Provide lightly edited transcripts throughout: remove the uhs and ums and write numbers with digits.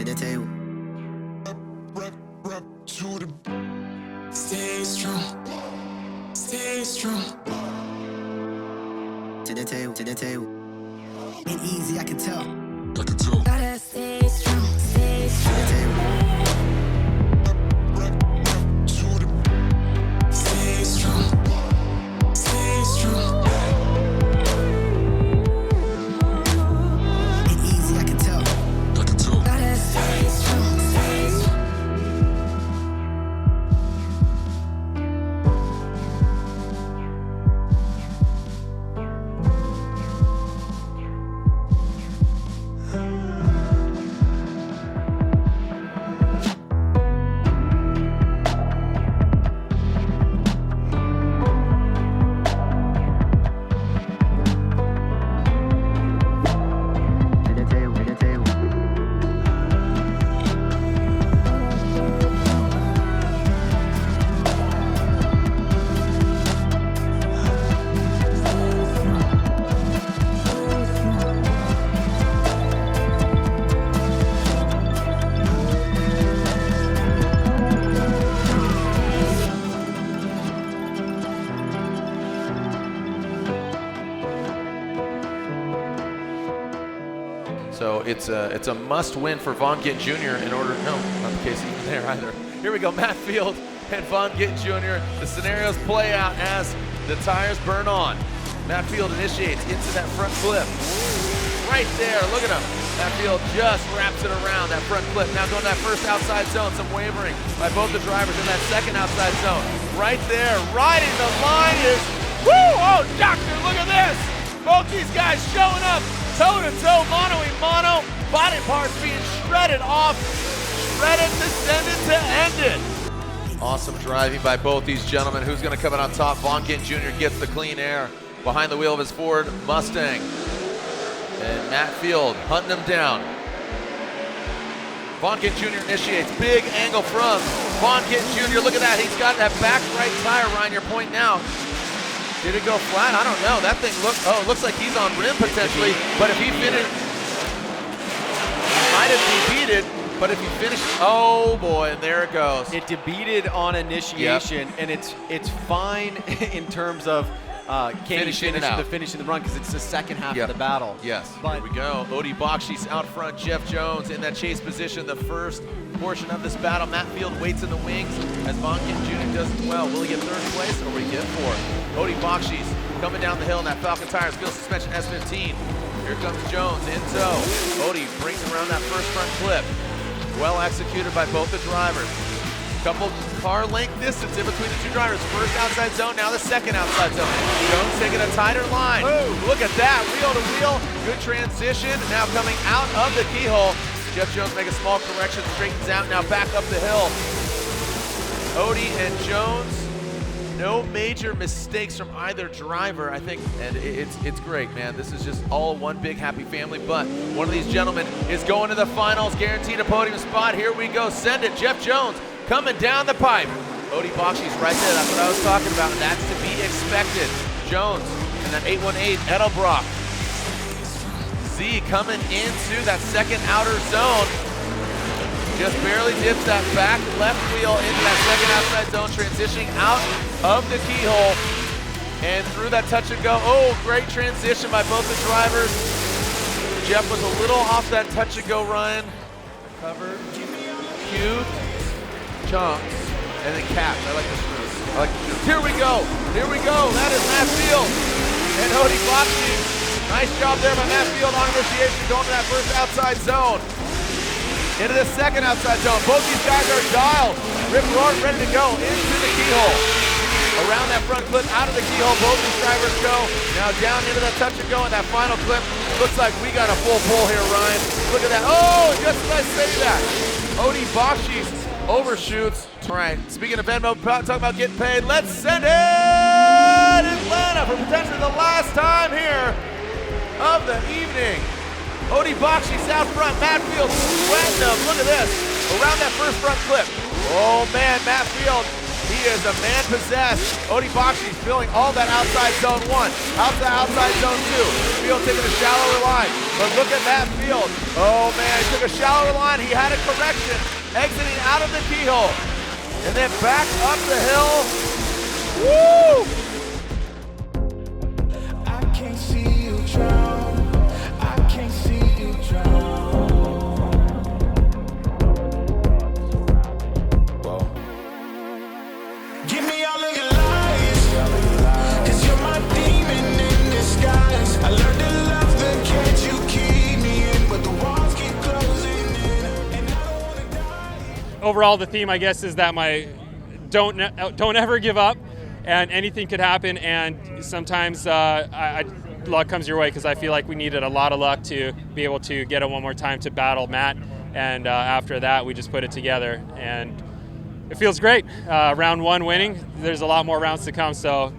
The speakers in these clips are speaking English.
to the table. Stay strong. Stay strong. To the table, to the table. Ain't easy, I can tell. Gotta stay strong. Stay strong. To the table. Stay strong. Stay strong. Ain't easy, I can tell. Gotta stay strong. Stay strong. To the table, to the table. So it's a must-win for Vaughn Gittin Jr. in order. No, not the case even there either. Here we go, Matt Field and Vaughn Gittin Jr. The scenarios play out as the tires burn on. Matt Field initiates into that front flip. Right there, look at him. Matt Field just wraps it around that front flip. Now going to that first outside zone, some wavering by both the drivers in that second outside zone. Right there, riding the line is, woo! Oh, doctor, look at this! Both these guys showing up, toe-to-toe, mano-a-mano, body parts being shredded off, shredded to send it to end it. Awesome driving by both these gentlemen. Who's going to come out on top? Vaughn Gittin Jr. gets the clean air behind the wheel of his Ford Mustang. And Matt Field hunting him down. Vaughn Gittin Jr. initiates, big angle from Vaughn Gittin Jr. Look at that, he's got that back right tire, Ryan, you're pointing out. Did it go flat? I don't know. That thing looks like he's on rim potentially, but if he finished, might have debeated, but if he finished, oh boy, and there it goes. It debeated on initiation, and it's fine in terms of Finishing the run because it's the second half of the battle. Yes, but here we go. Odie Bakshi's out front, Jeff Jones in that chase position, the first portion of this battle. Matt Field waits in the wings as Vaughn Gittin Jr. does as well. Will he get third place or will he get fourth? Odie Bakshi's coming down the hill in that Falcon Tires Field Suspension S15. Here comes Jones in tow. Odie brings around that first front flip. Well executed by both the drivers. Couple car length distance in between the two drivers. First outside zone, now the second outside zone. Jones taking a tighter line. Ooh, look at that, wheel to wheel. Good transition, now coming out of the keyhole. Jeff Jones make a small correction, straightens out, now back up the hill. Odie and Jones, no major mistakes from either driver, I think, and it's great, man. This is just all one big happy family, but one of these gentlemen is going to the finals, guaranteed a podium spot. Here we go, send it, Jeff Jones. Coming down the pipe. Odie Bakshi's right there. That's what I was talking about. And that's to be expected. Jones and that 818 Edelbrock. Z coming into that second outer zone. Just barely dips that back left wheel into that second outside zone, transitioning out of the keyhole and through that touch and go. Oh, great transition by both the drivers. Jeff was a little off that touch and go, Ryan. Covered. Cube. Chunks, and then caps. I like this move. Here we go. Here we go. That is Matt Field and Odie Bakshi. Nice job there by Matt Field on initiation, going to that first outside zone. Into the second outside zone. Both these guys are dialed. Rip Rourke ready to go into the keyhole. Around that front clip, out of the keyhole, both these drivers go. Now down into that touch and go, and that final clip. Looks like we got a full pull here, Ryan. Look at that. Oh, just as I say that. Odie Bakshi's overshoots. All right, speaking of Venmo, talking about getting paid, let's send it Atlanta for potentially the last time here of the evening. Odie Bakshi's out front, Matt Field sweating him. Look at this, around that first front clip. Oh man, Matt Field, he is a man possessed. Odie Boxy's filling all that outside zone 1, outside zone 2. Field taking a shallower line, but look at that field. Oh man, he took a shallower line. He had a correction, exiting out of the keyhole, and then back up the hill. Woo! I can't see you drown. I can't see you drown. Give me all of your lies, 'cause you're my demon in disguise. I learned to love the cage you keep me in, but the walls keep closing in, and I don't wanna die. Overall, the theme, I guess, is that don't ever give up, and anything could happen. And sometimes luck comes your way, because I feel like we needed a lot of luck to be able to get it one more time to battle Matt. And after that, we just put it together, and it feels great. Round 1 winning. There's a lot more rounds to come, so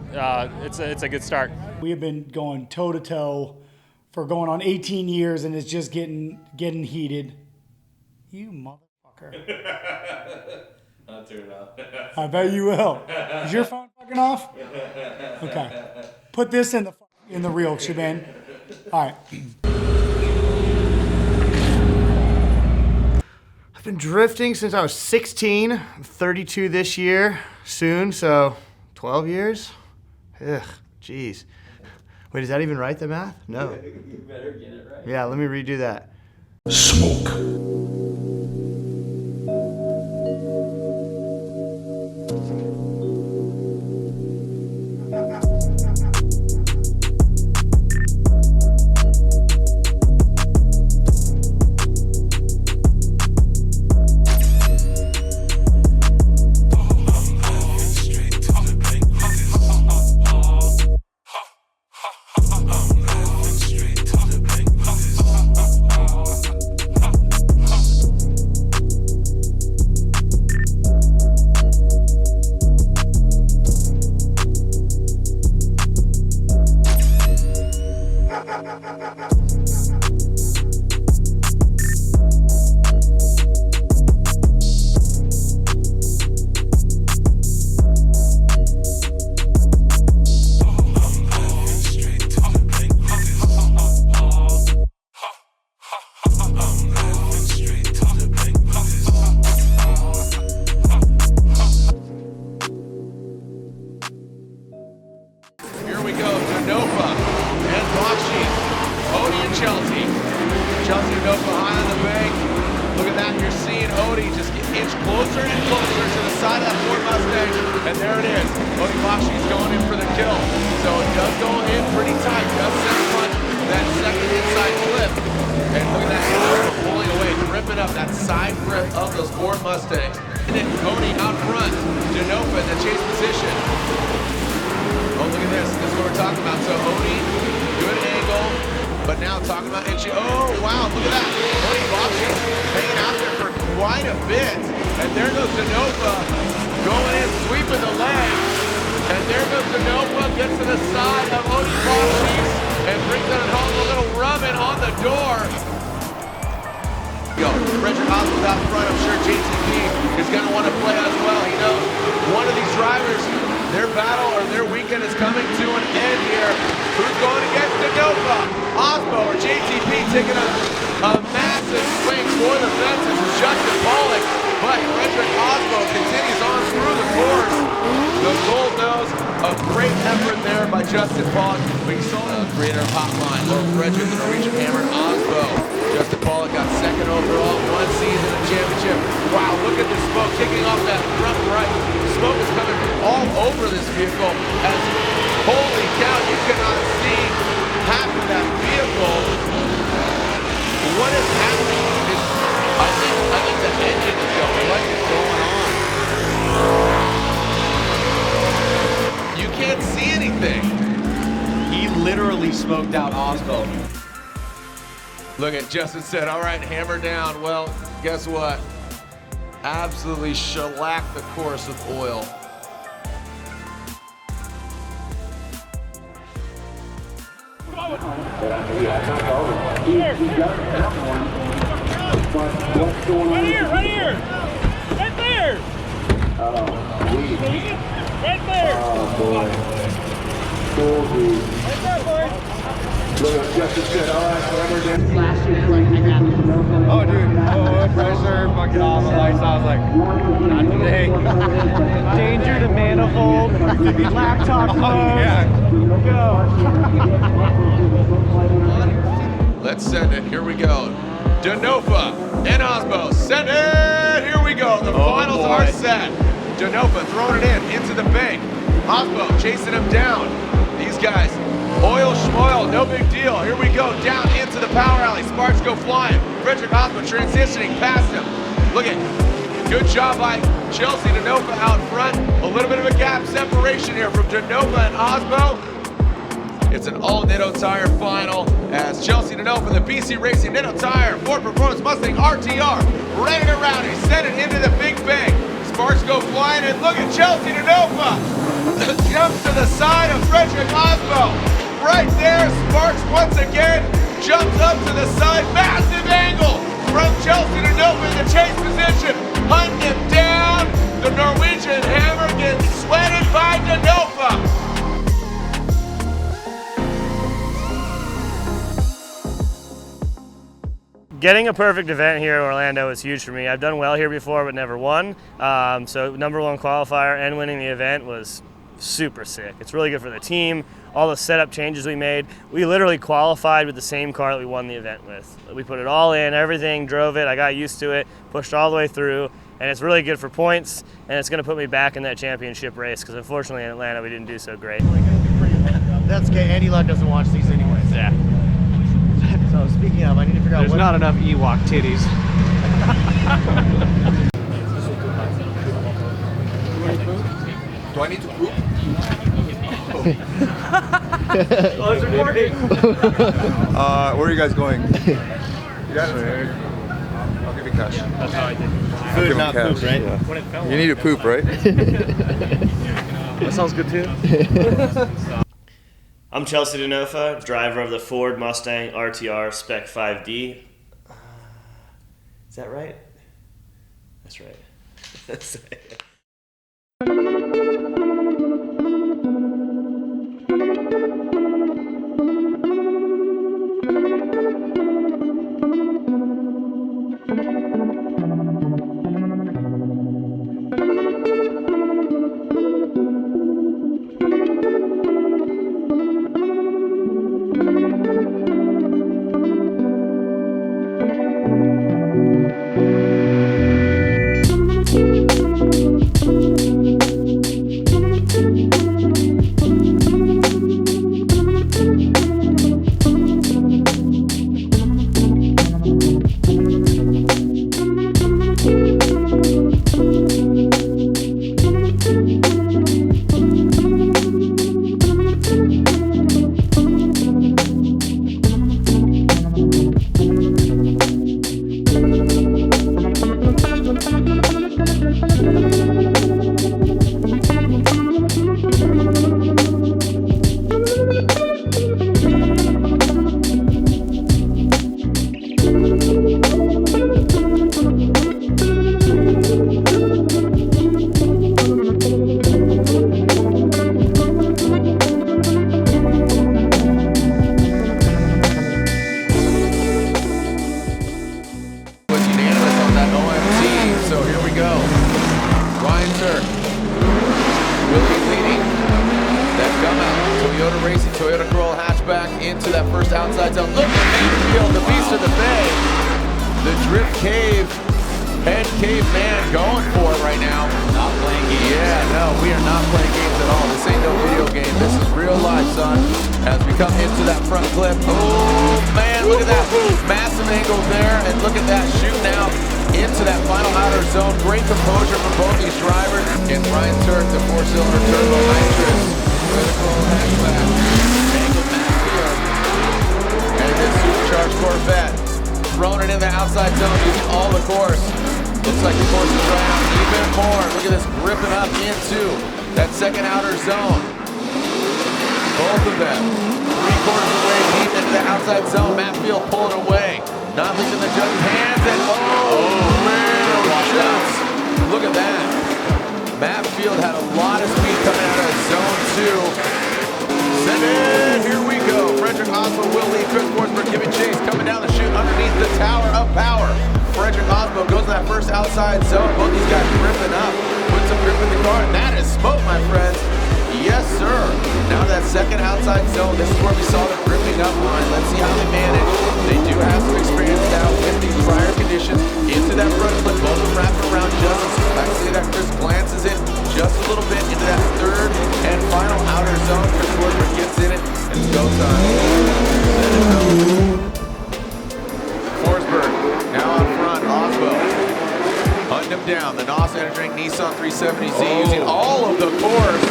it's a good start. We have been going toe to toe for going on 18 years, and it's just getting heated. You motherfucker. I'll turn it off. I bet you will. Is your phone fucking off? Okay. Put this in the reel, Shaban. All right. I've been drifting since I was 16. I'm 32 this year, soon, so 12 years? Ugh, jeez. Wait, is that even right, the math? No. You better get it right. Yeah, let me redo that. Smoke. Here we go, DENOFA and Boxy, Odie and Chelsea. Chelsea and DENOFA high on the bank. Look at that, you're seeing Odie just get inch closer and closer to the side of that Ford Mustang, and there it is. Odie Boxy's going in for the kill. So it does go in pretty tight, just center punch that second inside flip. And look at that, DENOFA pulling away, ripping up that side grip of those Ford Mustangs. And then Odie out front, DENOFA in the chase position. Oh, look at this. This is what we're talking about. So Odie, good angle, but now talking about Itchy. Oh, wow, look at that. Odie Boxy hanging out there for quite a bit. And there goes DENOFA going in, sweeping the leg. And there goes DENOFA, gets to the side of Odie Boxy and brings it home. A little rubbing on the door. Go. FREDRIC out front. I'm sure JTP is going to want to play as well. He knows one of these drivers, their battle or their weekend is coming to an end here. Who's going against DENOFA? AASBO or JTP taking a massive swing for the fences with Justin Pollock. But FREDRIC AASBO continues on through the course. The gold nose, a great effort there by Justin Pollock. We saw the creator of Hotline, Lord FREDRIC, the Norwegian Hammer, AASBO. Justin Pollock got second overall, one season in championship. Wow, look at this smoke kicking off that front right. Smoke is coming from all over this vehicle. As holy cow, you cannot see half of that vehicle. What is happening? I think the engine is going. What is going on? You can't see anything. He literally smoked out AASBO. Look at Justin said, all right, hammer down. Well, guess what? Absolutely shellacked the course with oil. Right here! Right there! Oh, dude. Oh, pressure. Fucking awesome. Lights out. I was like, not today. Danger to manifold. Laptop closed. Yeah. Go. Let's send it. Here we go. DENOFA and AASBO. Send it. Here we go. The finals are set. DENOFA throwing it into the bank. AASBO chasing him down. These guys, oil schmoil, no big deal. Here we go. Down into the power alley. Sparks go flying. FREDRIC AASBO transitioning past him. Look at, good job by Chelsea DENOFA out front. A little bit of a gap separation here from DENOFA and AASBO. It's an all Nitto Tire final as Chelsea DENOFA, the BC Racing Nitto Tire Ford Performance Mustang RTR, ready to round it. Send it into the big bank. Sparks go flying, and look at Chelsea DENOFA. Jumps to the side of FREDRIC AASBO. Right there, Sparks once again jumps up to the side. Massive angle from Chelsea DENOFA in the chase position. Hunting him down. The Norwegian hammer gets sweated by DENOFA. Getting a perfect event here in Orlando is huge for me. I've done well here before, but never won. So #1 qualifier and winning the event was super sick. It's really good for the team. All the setup changes we made. We literally qualified with the same car that we won the event with. We put it all in, everything, drove it. I got used to it, pushed all the way through, and it's really good for points, and it's going to put me back in that championship race because unfortunately in Atlanta we didn't do so great. That's okay. Andy Luck doesn't watch these anyways. Yeah. So speaking of, I need to figure out There's what... not enough Ewok titties. Do I need to poop? Oh, it's recording. Where are you guys going? You got it? I'll give you cash. That's how I did. Food, not poop, right? Yeah. You need to poop, right? That sounds good too. I'm Chelsea DENOFA, driver of the Ford Mustang RTR Spec 5D. Is that right? That's right. That's right. Toyota Corolla hatchback into that first outside zone. Look at Mayfield, the beast of the bay. The drift cave, head caveman going for it right now. Not playing games. Yeah, no, we are not playing games at all. This ain't no video game. This is real life, son. As we come into that front clip. Oh, man, look at that massive angle there. And look at that shoot now into that final outer zone. Great composure from both these drivers. And Ryan Turk, the 4-cylinder turbo nitrous. Critical hatchback. Angled Mansfield. And this supercharged Corvette. Throwing it in the outside zone using all the course. Looks like the course is drying out even more. Look at this ripping up into that second outer zone. Both of them 3/4 of the way deep into the outside zone. Mansfield pulling away. Not losing the judge's hands and oh man, jumps. Look at that. Matt Field had a lot of speed coming out of zone 2. Send it, here we go. Frederick AASBO will lead. Chris Forsberg giving chase, coming down the chute underneath the tower of power. Frederick AASBO goes to that first outside zone. Both these guys gripping up. Put some grip in the car, and that is smoke, my friends. Yes, sir. Now that second outside zone, this is where we saw them gripping up on. Let's see how they manage. They do have some experience now with these prior conditions. Into that front flip, both of them wrapping around just as I see that Chris glances it just a little bit into that third and final outer zone. Chris Forsberg gets in it. It's go time. Forsberg now out front. AASBO hunting him down. The NOS entering Nissan 370Z using all of the course.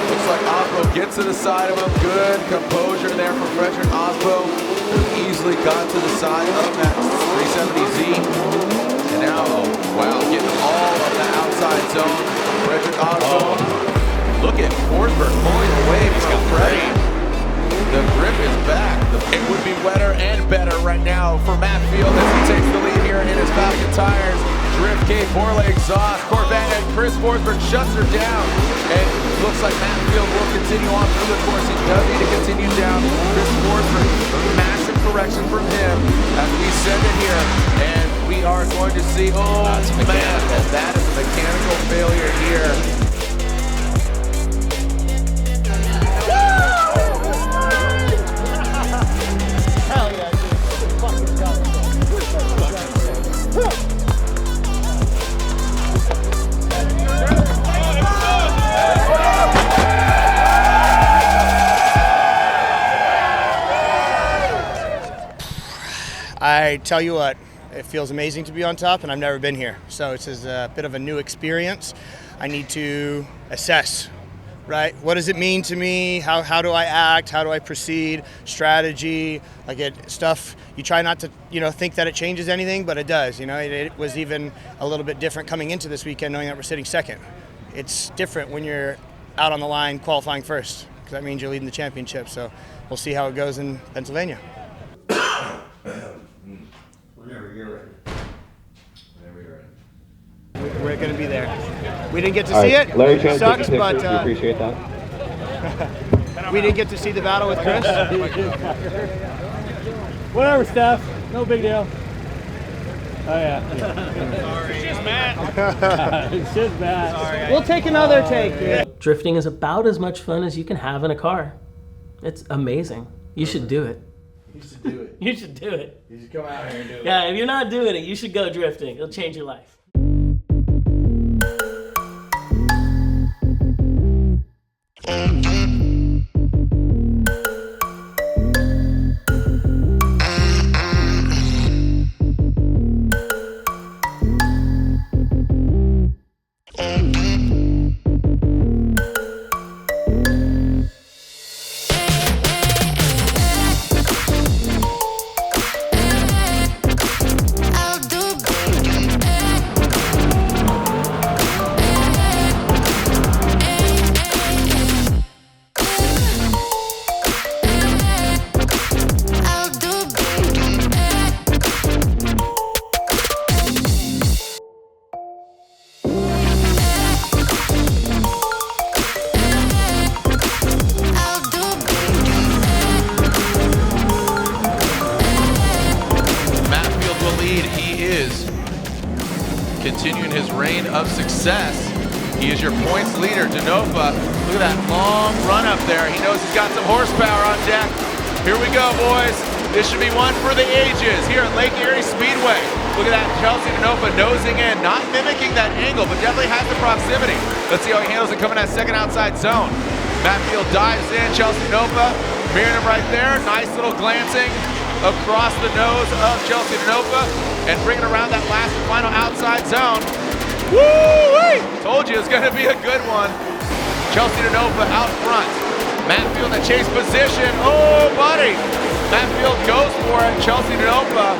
Looks like AASBO gets to the side of him. Good composure there from Frederick AASBO. Easily got to the side of that 370Z. And now, wow, getting all of the outside zone. Frederick AASBO. Look at Forsberg pulling away from Freddie. The grip is back. It would be wetter and better right now for Matt Field as he takes the lead here in his Falcon tires. Drift K, Borla exhaust, Corvette, and Chris Forsberg shuts her down. And looks like Matt Field will continue on through the course. He does need to continue down. Chris Forsberg, massive correction from him as we send it here. And we are going to see, oh man, that is a mechanical failure here. Hell yeah, dude. Fucking go. I tell you what, it feels amazing to be on top, and I've never been here. So it's a bit of a new experience. I need to assess, right? What does it mean to me? How do I act? How do I proceed? Strategy, like stuff. You try not to, think that it changes anything, but it does. It was even a little bit different coming into this weekend, knowing that we're sitting second. It's different when you're out on the line qualifying first, because that means you're leading the championship. So we'll see how it goes in Pennsylvania. Whenever you're ready. We're going to be there. We didn't get to see it. Larry, it sucks, but we appreciate that. we didn't get to see the battle with Chris. Whatever, Steph. No big deal. Oh, yeah. Sorry. It's just Matt. It's just Matt. Sorry. We'll take another take, dude. Drifting is about as much fun as you can have in a car. It's amazing. You should do it. You should do it. You should do it. You should come out here and do it. Yeah, if you're not doing it, you should go drifting. It'll change your life. Continuing his reign of success. He is your points leader, DENOFA. Look at that long run up there. He knows he's got some horsepower on deck. Here we go, boys. This should be one for the ages here at Lake Erie Speedway. Look at that, Chelsea DENOFA nosing in, not mimicking that angle, but definitely has the proximity. Let's see how he handles it coming that second outside zone. Matt Field dives in, Chelsea DENOFA mirroring him right there. Nice little glancing across the nose of Chelsea DENOFA and bringing around that last and final outside zone. Woo-wee! Told you it's going to be a good one. Chelsea DENOFA out front. Matt Field in chase position. Oh, buddy! Matt Field goes for it. Chelsea DENOFA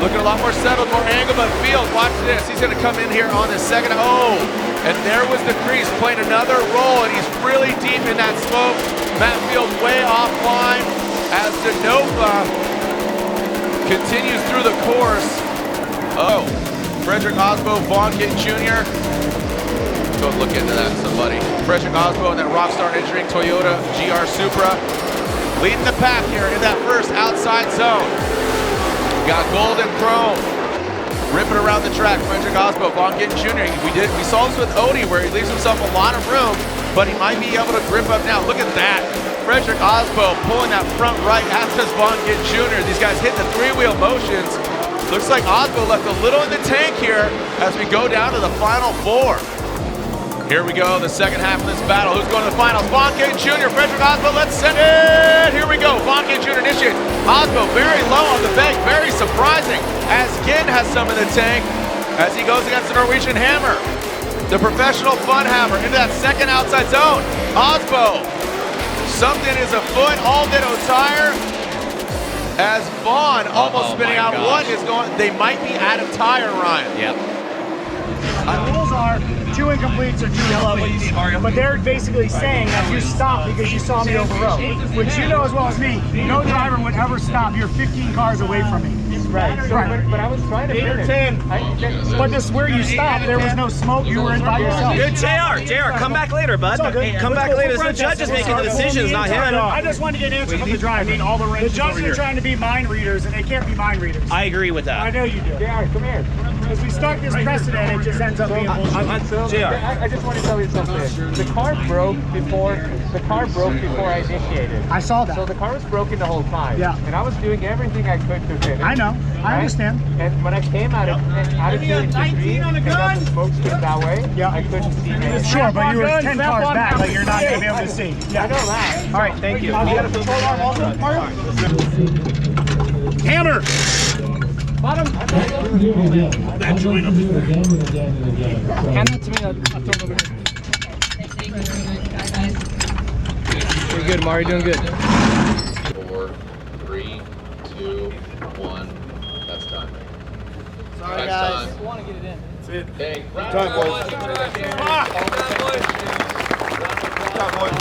looking a lot more settled, more angle, but Field, watch this. He's going to come in here on the second. Oh, and there was the crease playing another role, and he's really deep in that smoke. Matt Field way offline as DENOFA continues through the course. Oh, Frederick AASBO, Vaughn Jr. both look into that, somebody. FREDRIC AASBO in that Rockstar Engineering Toyota GR Supra. Leading the pack here in that first outside zone. Got gold and chrome. Ripping around the track, FREDRIC AASBO, Von Gittin Jr. We saw this with Odie where he leaves himself a lot of room, but he might be able to grip up now. Look at that. FREDRIC AASBO pulling that front right, as does Von Gittin Jr. These guys hitting the three-wheel motions. Looks like AASBO left a little in the tank here as we go down to the final 4. Here we go, the second half of this battle. Who's going to the finals? Von Gittin Jr., FREDRIC AASBO, let's send it! Here we go, Von Gittin Jr. initiate. AASBO very low on the bank, very surprising, as Ginn has some in the tank as he goes against the Norwegian Hammer. The professional fun hammer into that second outside zone. AASBO, something is afoot, all ditto tire. As Vaughn almost spinning out. One is going, they might be out of tire, Ryan. Yep. The rules are 2 incompletes or 2 incompletes, but they're basically saying that you stop because you saw me over road, which you know as well as me, no driver would ever stop. You're 15 cars away from me. Right. So, right. But I was trying to 8 or 10. But this where you stopped, there was no smoke. You were in by yourself. Good, JR, come back later, bud. Come back later. The judge is making the decisions, not him. I just wanted to get an answer from the driver. The judges are trying to be mind readers, and they can't be mind readers. I agree with that. I know you do. JR, come here. As we start this precedent, it just ends up being bullshit. JR, I just want to tell you something. The car broke before I initiated. I saw that. So the car was broken the whole time. Yeah. And I was doing everything I could to finish. I know. I understand. And when I came out of doing the green, and got the smoke screen that way, I couldn't see anything. Sure, but you were 10 cars back, like you're not going to be able to see. Yeah. I know that. All right, thank you. You got a football arm also, Mario? Hammer! Bottom. Hand that to me. I'll throw it over here. You're good, Mario. Doing good. 4, 3, 2, 1. That's time. Sorry, That's guys. time. I want to get it in. That's it. Hey, Time, boys. Time, boys.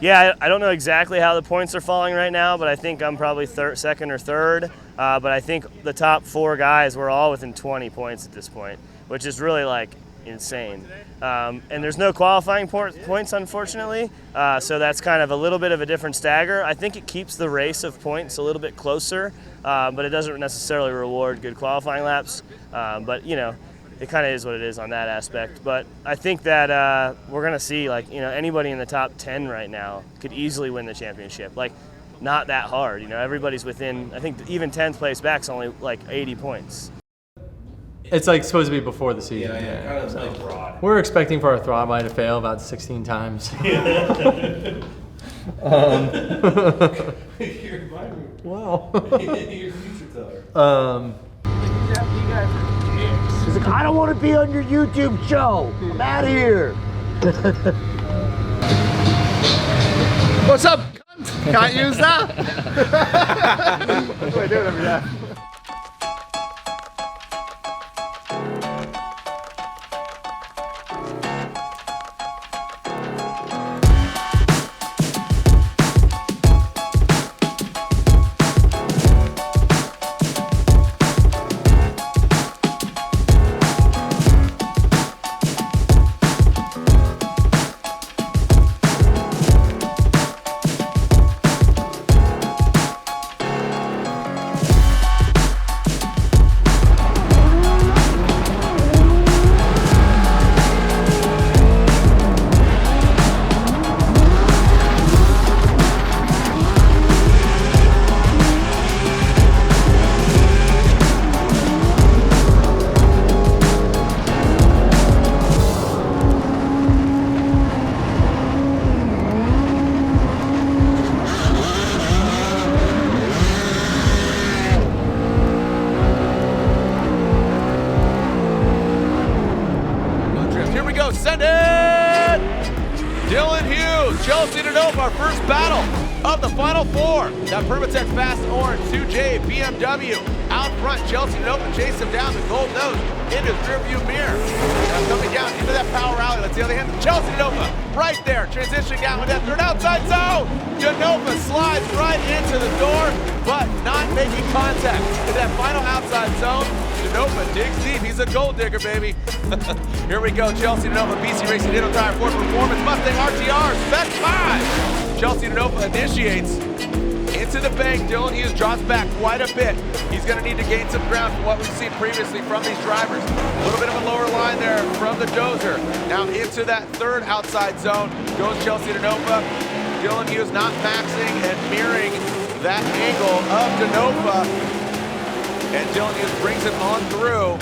Yeah, I don't know exactly how the points are falling right now, but I think I'm probably second or third. But I think the top 4 guys were all within 20 points at this point, which is really like insane. And there's no qualifying points, unfortunately, so that's kind of a little bit of a different stagger. I think it keeps the race of points a little bit closer, but it doesn't necessarily reward good qualifying laps. But you know, it kind of is what it is on that aspect. But I think that we're going to see, like, you know, anybody in the top 10 right now could easily win the championship. Like, not that hard. You know, everybody's within, I think even 10th place back's only like 80 points. It's like supposed to be before the season. Yeah, kind of like broad. We're expecting for our throttle eye to fail about 16 times. Well. He's like, I don't want to be on your YouTube show. I'm out of here. What's up? Can't use that. That's what I do every day. final four. That Permatech Fast Orange, 2J, BMW. Out front, Chelsea DENOFA chase him down the gold nose in his rearview mirror. Now coming down into that power rally. Let's see how they handle Chelsea DENOFA right there, transitioning down with that third outside zone. DENOFA slides right into the door, but not making contact in that final outside zone. DENOFA digs deep. He's a gold digger, baby. Here we go. Chelsea DENOFA, BC Racing, Ditto Tire, Ford Performance, Mustang RTR, Spec 5. Chelsea DENOFA initiates into the bank. Dylan Hughes drops back quite a bit. He's going to need to gain some ground from what we've seen previously from these drivers. A little bit of a lower line there from the dozer. Now into that third outside zone goes Chelsea DENOFA. Dylan Hughes not maxing and mirroring that angle of DENOFA. And Dylan Hughes brings it on through.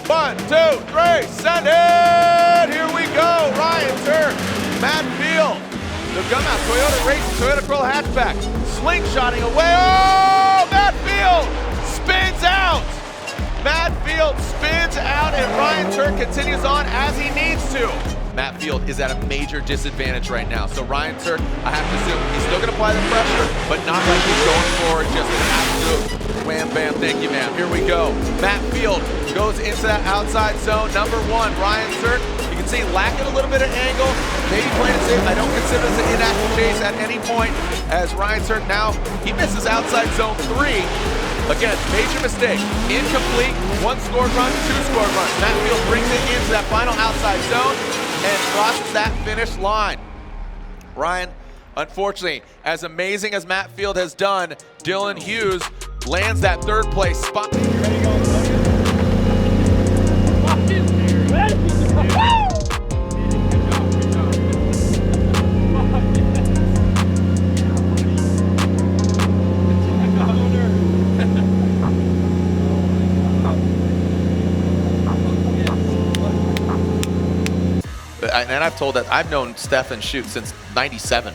1, 2, 3, send it! Here we go. Ryan Turk, Matt Field. The Gumhouse Toyota Racing Toyota Corolla hatchback, slingshotting away. Oh, Matt Field spins out. Matt Field spins out, and Ryan Turk continues on as he needs to. Matt Field is at a major disadvantage right now. So Ryan Turk, I have to assume he's still going to apply the pressure, but not like he's going forward. Just an absolute wham bam. Thank you, man. Here we go. Matt Field goes into that outside zone. Number 1, Ryan Turk. You can see lacking a little bit of angle, maybe playing it safe. I don't consider this an inactive chase at any point, as Ryan Turk now, he misses outside zone 3. Again, major mistake. Incomplete, 1 scored run, 2 scored runs. Matt Field brings it into that final outside zone and crosses that finish line. Ryan, unfortunately, as amazing as Matt Field has done, Dylan Hughes lands that 3rd place spot. And I've told that I've known Stefan shoot since '97,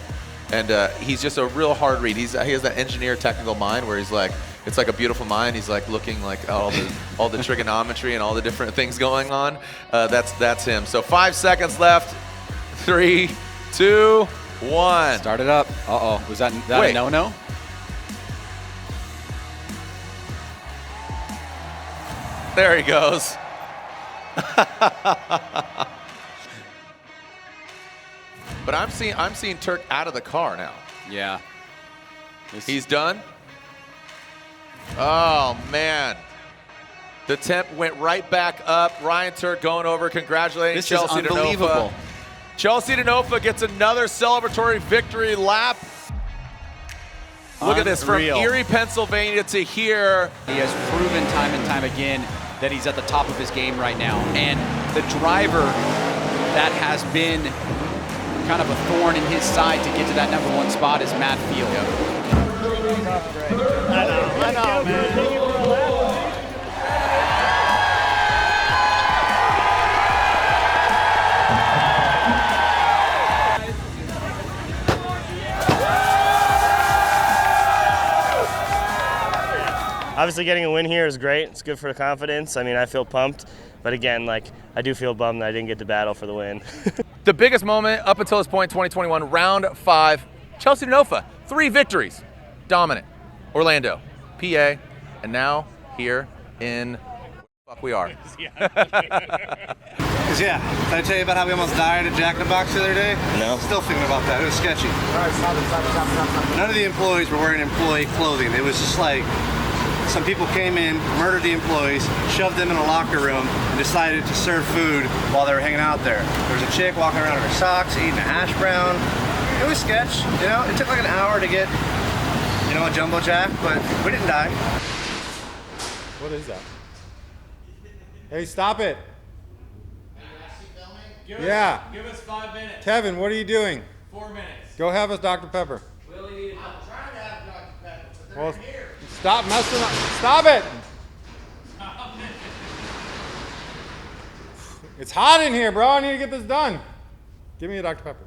and he's just a real hard read. He has that engineer technical mind where he's like, it's like a beautiful mind. He's like looking like all the trigonometry and all the different things going on. That's him. So 5 seconds left. 3, 2, 1. Start it up. Uh-oh. Was that a no-no? There he goes. But I'm seeing Turk out of the car now. Yeah. He's done. Oh man. The temp went right back up. Ryan Turk going over, congratulating Chelsea DENOFA. This is unbelievable. Chelsea DENOFA gets another celebratory victory lap. Look at this, from Erie, Pennsylvania to here. He has proven time and time again that he's at the top of his game right now. And the driver that has been kind of a thorn in his side to get to that number 1 spot is Matt Field. I know, man. Obviously getting a win here is great. It's good for the confidence. I mean, I feel pumped. But again, like, I do feel bummed that I didn't get to battle for the win. The biggest moment up until this point, 2021, round 5, Chelsea DENOFA, 3 victories, dominant. Orlando, PA, and now here in fuck we are. Cause yeah, did I tell you about how we almost died at Jack in the Box the other day? No. Still thinking about that. It was sketchy. None of the employees were wearing employee clothing. It was just like some people came in, murdered the employees, shoved them in a locker room, and decided to serve food while they were hanging out there. There was a chick walking around in her socks, eating a hash brown. It was sketch, you know? It took like an hour to get, you know, a jumbo jack, but we didn't die. What is that? Hey, stop it. Give us 5 minutes. Kevin, what are you doing? 4 minutes. Go have us Dr. Pepper. I'm trying to have Dr. Pepper, but Well, stop messing up. Stop it. It's hot in here, bro. I need to get this done. Give me a Dr. Pepper.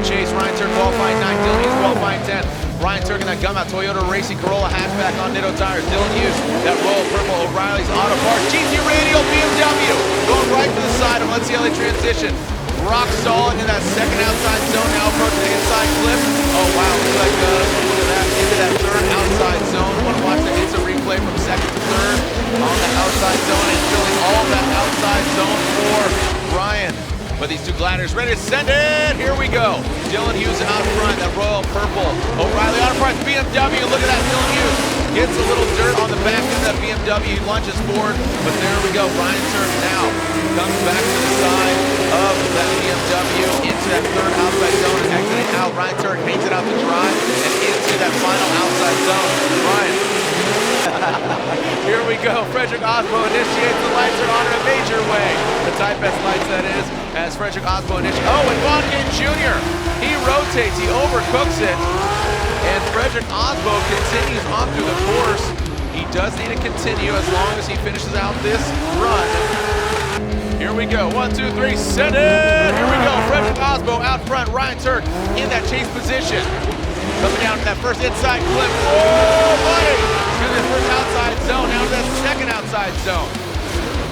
chase. Ryan Turk qualifying 9, Dylan Hughes qualifying 10. Ryan Turk in that gum out Toyota Racing Corolla hatchback on Nitto tires. Dylan Hughes, that Royal Purple O'Reilly's Auto Parts. GT Radial BMW going right to the side, and let's see how they transition. Rock solid in that second outside zone, now approaching the inside clip. Oh wow, looks like look at that, into that third outside zone. Want to watch the instant replay from second to third on the outside zone and filling all that outside zone for Ryan. But these two gliders ready to send it. Here we go. Dylan Hughes out front, that Royal Purple O'Reilly Auto Parts BMW. Look at that, Dylan Hughes gets a little dirt on the back of that BMW. He lunges forward, but there we go. Ryan Turk now comes back to the side of that BMW into that third outside zone and exiting out. Ryan Turk makes it out to drive and into that final outside zone. Ryan. Here we go. FREDRIC AASBO initiates the lights are on in a major way. The Type S lights, that is, as FREDRIC AASBO initiates. Oh, and Bonkin Jr. He rotates, he overcooks it, and FREDRIC AASBO continues on through the course. He does need to continue as long as he finishes out this run. Here we go. 1, 2, 3, send it! Here we go. FREDRIC AASBO out front. Ryan Turk in that chase position. Coming down to that first inside clip. Oh, buddy! To the first outside zone. Now to that second outside zone.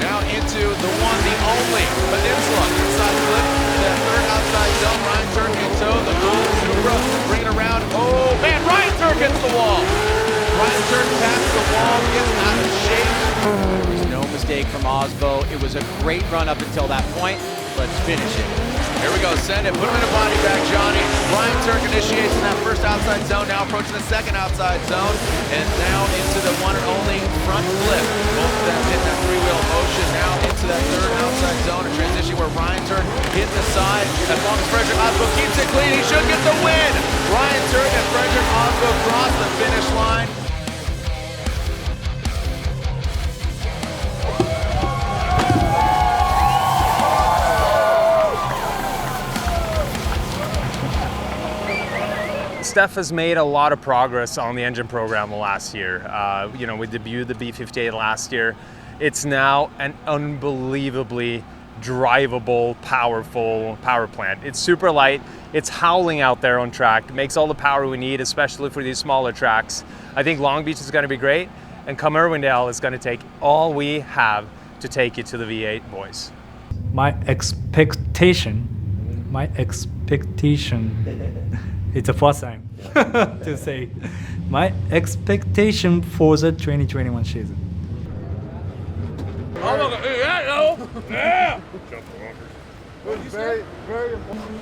Now into the one, the only peninsula. Inside clip to that third outside zone. Ryan Turk in tow. The gold Supra. Bring it around. Oh, man! Ryan Turk hits the wall. Ryan Turk passes the wall. Gets out of shape. There was no mistake from AASBO. It was a great run up until that point. Let's finish it. Here we go, send it, put him in a body bag, Johnny. Ryan Turk initiates in that first outside zone, now approaching the second outside zone, and now into the one and only front flip. Both of them hit that three-wheel motion, now into that third outside zone, a transition where Ryan Turk hit the side. As long as FREDRIC AASBO keeps it clean, he should get the win. Ryan Turk and FREDRIC AASBO cross the finish line. Steph has made a lot of progress on the engine program last year. You know, we debuted the B58 last year. It's now an unbelievably drivable, powerful power plant. It's super light. It's howling out there on track. It makes all the power we need, especially for these smaller tracks. I think Long Beach is going to be great, and come Irwindale is going to take all we have to take you to the V8, boys. My expectation, it's the first time to say, my expectation for the 2021 season. Oh, look, yeah! Very, very important.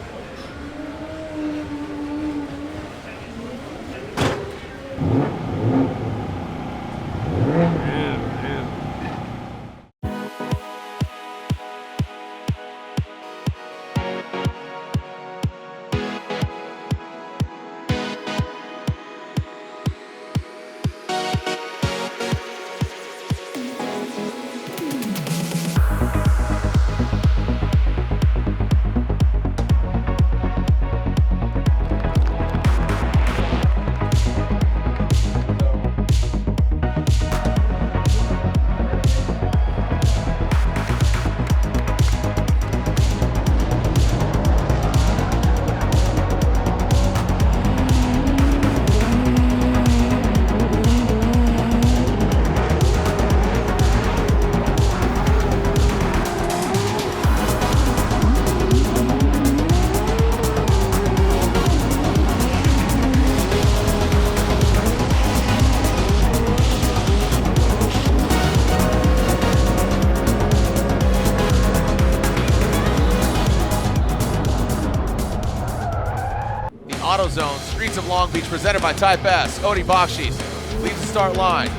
AutoZone, Streets of Long Beach, presented by Type S. Odie Bakshis leads the start line.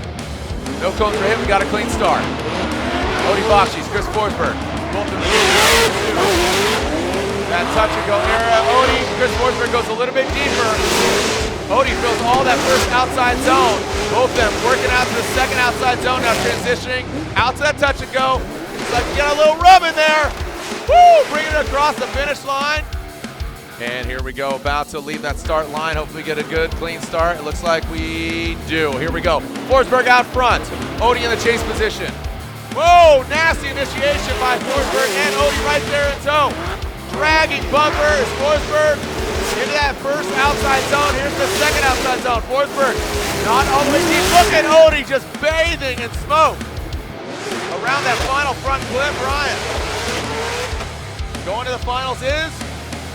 No cones for him, we got a clean start. Odie Bakshis, Chris Forsberg. Both of them. That touch and go era. Odie, Chris Forsberg goes a little bit deeper. Odie fills all that first outside zone. Both of them working out to the second outside zone, now transitioning out to that touch and go. It's like you got a little rub in there. Woo! Bringing it across the finish line. And here we go, about to leave that start line. Hopefully get a good, clean start. It looks like we do. Here we go. Forsberg out front. Odie in the chase position. Whoa, nasty initiation by Forsberg and Odie right there in tow. Dragging bumper is Forsberg. into that first outside zone. Here's the second outside zone. Forsberg not all the way deep. Look at Odie just bathing in smoke around that final front clip. Ryan. Going to the finals is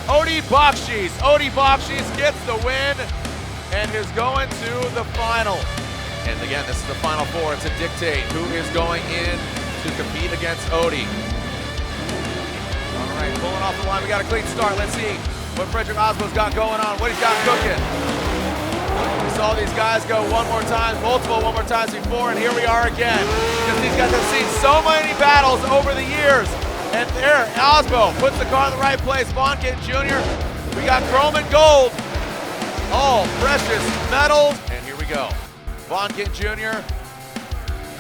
Odie Bakshis. Odie Bakshis gets the win and is going to the final. And again, this is the final four to dictate who is going in to compete against Odie. All right, pulling off the line. We got a clean start. Let's see what FREDRIC AASBO's got going on, what he's got cooking. We saw these guys go one more times before, and here we are again. Because these guys have seen so many battles over the years. And there, AASBO puts the car in the right place. Vaughn Gittin Jr. We got chrome and gold. All precious metals. And here we go. Vaughn Gittin Jr.,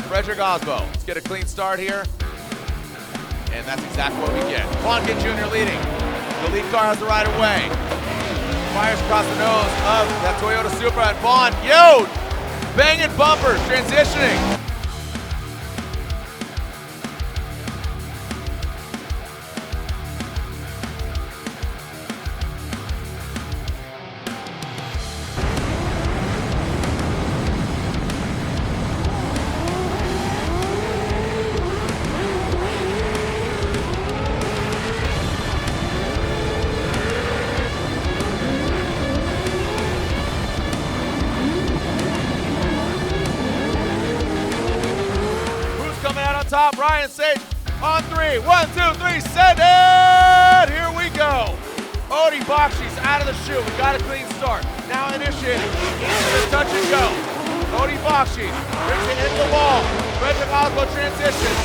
FREDRIC AASBO. Let's get a clean start here. And that's exactly what we get. Vaughn Gittin Jr. leading. The lead car has the right of way. Fires across the nose of that Toyota Supra, and Vaughn, banging bumpers, transitioning. Top, Ryan Sage on three. 1, 2, 3, send it! Here we go. Odie Bakshis out of the chute. We got a clean start. Now initiating into the touch and go. Odie Bakshis brings it into the wall. FREDRIC AASBO transitions.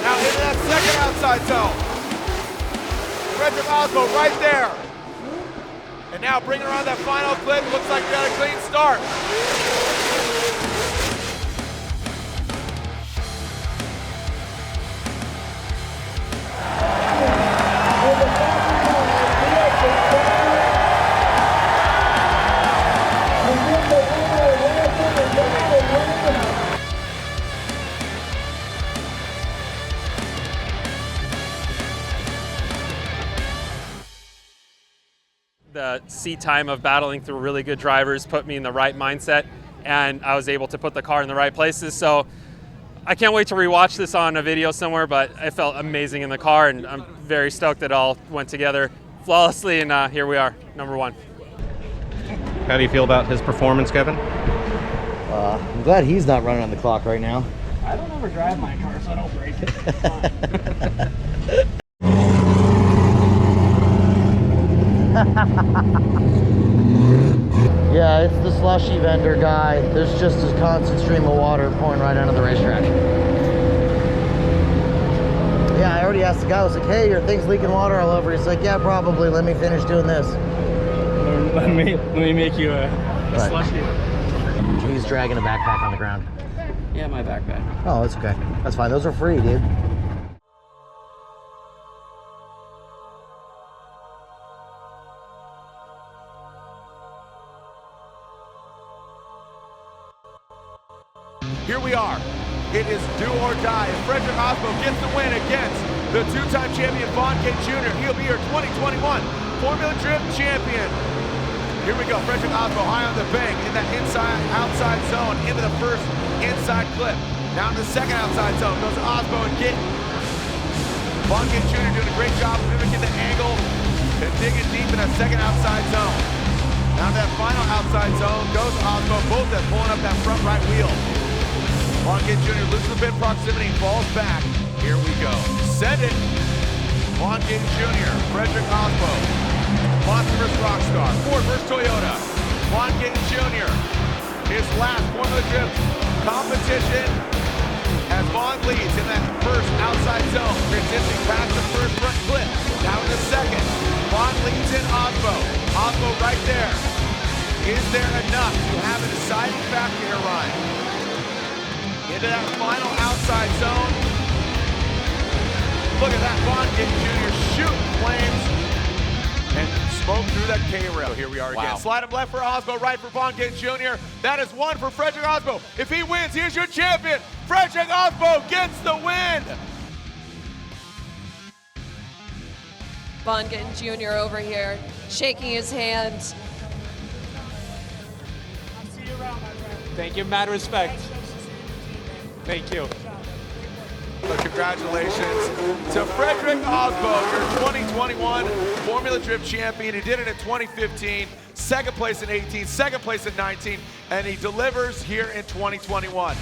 Now into that second outside zone. FREDRIC AASBO right there. And now bringing around that final clip. Looks like we got a clean start. The seat time of battling through really good drivers put me in the right mindset, and I was able to put the car in the right places. So I can't wait to rewatch this on a video somewhere, but I felt amazing in the car, and I'm very stoked that it all went together flawlessly, and here we are, number one. How do you feel about his performance, Kevin? I'm glad he's not running on the clock right now. I don't ever drive my car, so I don't break it. Yeah, it's the slushy vendor guy. There's just a constant stream of water pouring right onto the racetrack. Yeah, I already asked the guy, I was like, hey, your thing's leaking water all over. He's like, yeah, probably. Let me finish doing this. Let me make you a slushy. He's dragging a backpack on the ground. Yeah, my backpack. Oh, that's okay. That's fine. Those are free, dude. Here we are. It is do or die. If FREDRIC AASBO gets the win against the two-time champion Vaughn Gittin Jr., he'll be your 2021 Formula Drift champion. Here we go. FREDRIC AASBO high on the bank in that inside-outside zone into the first inside clip. Down to the second outside zone goes AASBO and Gittin. Vaughn Gittin Jr. doing a great job of mimicking the angle and digging deep in that second outside zone. Down to that final outside zone goes AASBO, both that pulling up that front right wheel. Vaughn Gittin Jr. loses a bit of proximity, falls back. Here we go. Send it. Vaughn Gittin Jr., FREDRIC AASBO. Monster vs. Rockstar. Ford vs. Toyota. Vaughn Gittin Jr. His last Formula Drift competition as Vaughn leads in that first outside zone, transitioning past the first front clip. Now in the second. Vaughn leads in AASBO. AASBO right there. Is there enough to have a deciding factor here, Ryan? Into that final outside zone. Look at that, Vaughn Gittin Jr. shooting flames and smoke through that K-rail. Here we are again. Slide him left for AASBO, right for Vaughn Gittin Jr. That is one for FREDRIC AASBO. If he wins, he's your champion. FREDRIC AASBO gets the win. Vaughn Gittin Jr. over here shaking his hand. Thank you, mad respect. Thank you. Congratulations to FREDRIC AASBO, your 2021 Formula Drift champion. He did it in 2015, second place in 18, second place in 19, and he delivers here in 2021.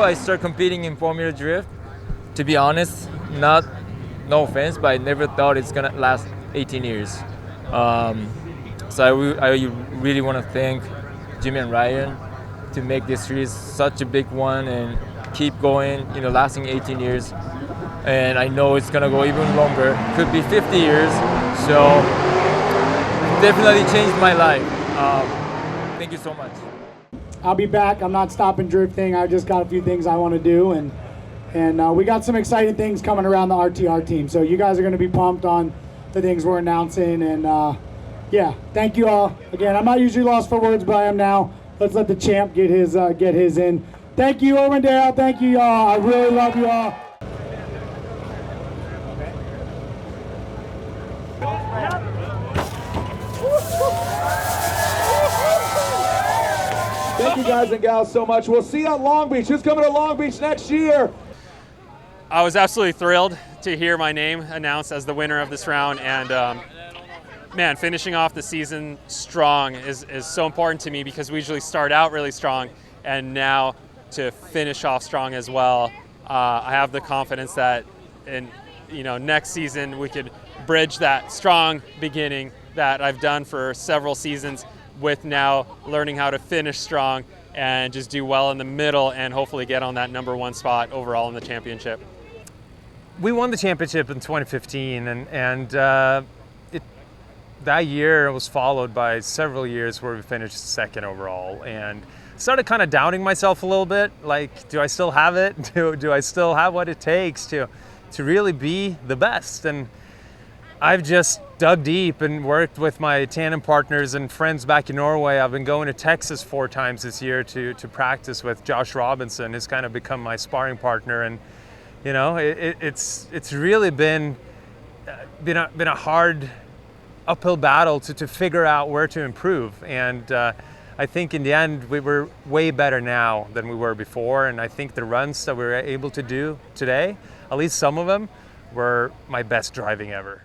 I started competing in Formula Drift. To be honest, no offense, but I never thought it's gonna last 18 years. So I really want to thank Jimmy and Ryan to make this series such a big one and keep going, lasting 18 years. And I know it's gonna go even longer, could be 50 years. So definitely changed my life. Thank you so much. I'll be back. I'm not stopping drifting. I just got a few things I want to do, and we got some exciting things coming around the RTR team. So you guys are going to be pumped on the things we're announcing, and yeah, thank you all again. I'm not usually lost for words, but I am now. Let's let the champ get his in. Thank you, Irwindale. Thank you, y'all. I really love you all. Thank you guys and gals so much. We'll see you at Long Beach. Who's coming to Long Beach next year? I was absolutely thrilled to hear my name announced as the winner of this round, and man, finishing off the season strong is so important to me because we usually start out really strong, and now to finish off strong as well. I have the confidence that in next season we could bridge that strong beginning that I've done for several seasons with now learning how to finish strong and just do well in the middle and hopefully get on that #1 spot overall in the championship. We won the championship in 2015, and that year was followed by several years where we finished second overall, and started kind of doubting myself a little bit. Like, do I still have it? Do I still have what it takes to really be the best? And I've just dug deep and worked with my tandem partners and friends back in Norway. I've been going to Texas 4 times this year to practice with Josh Robinson, who's kind of become my sparring partner. And you know, it's really been a hard uphill battle to figure out where to improve. And I think in the end we were way better now than we were before. And I think the runs that we were able to do today, at least some of them, were my best driving ever.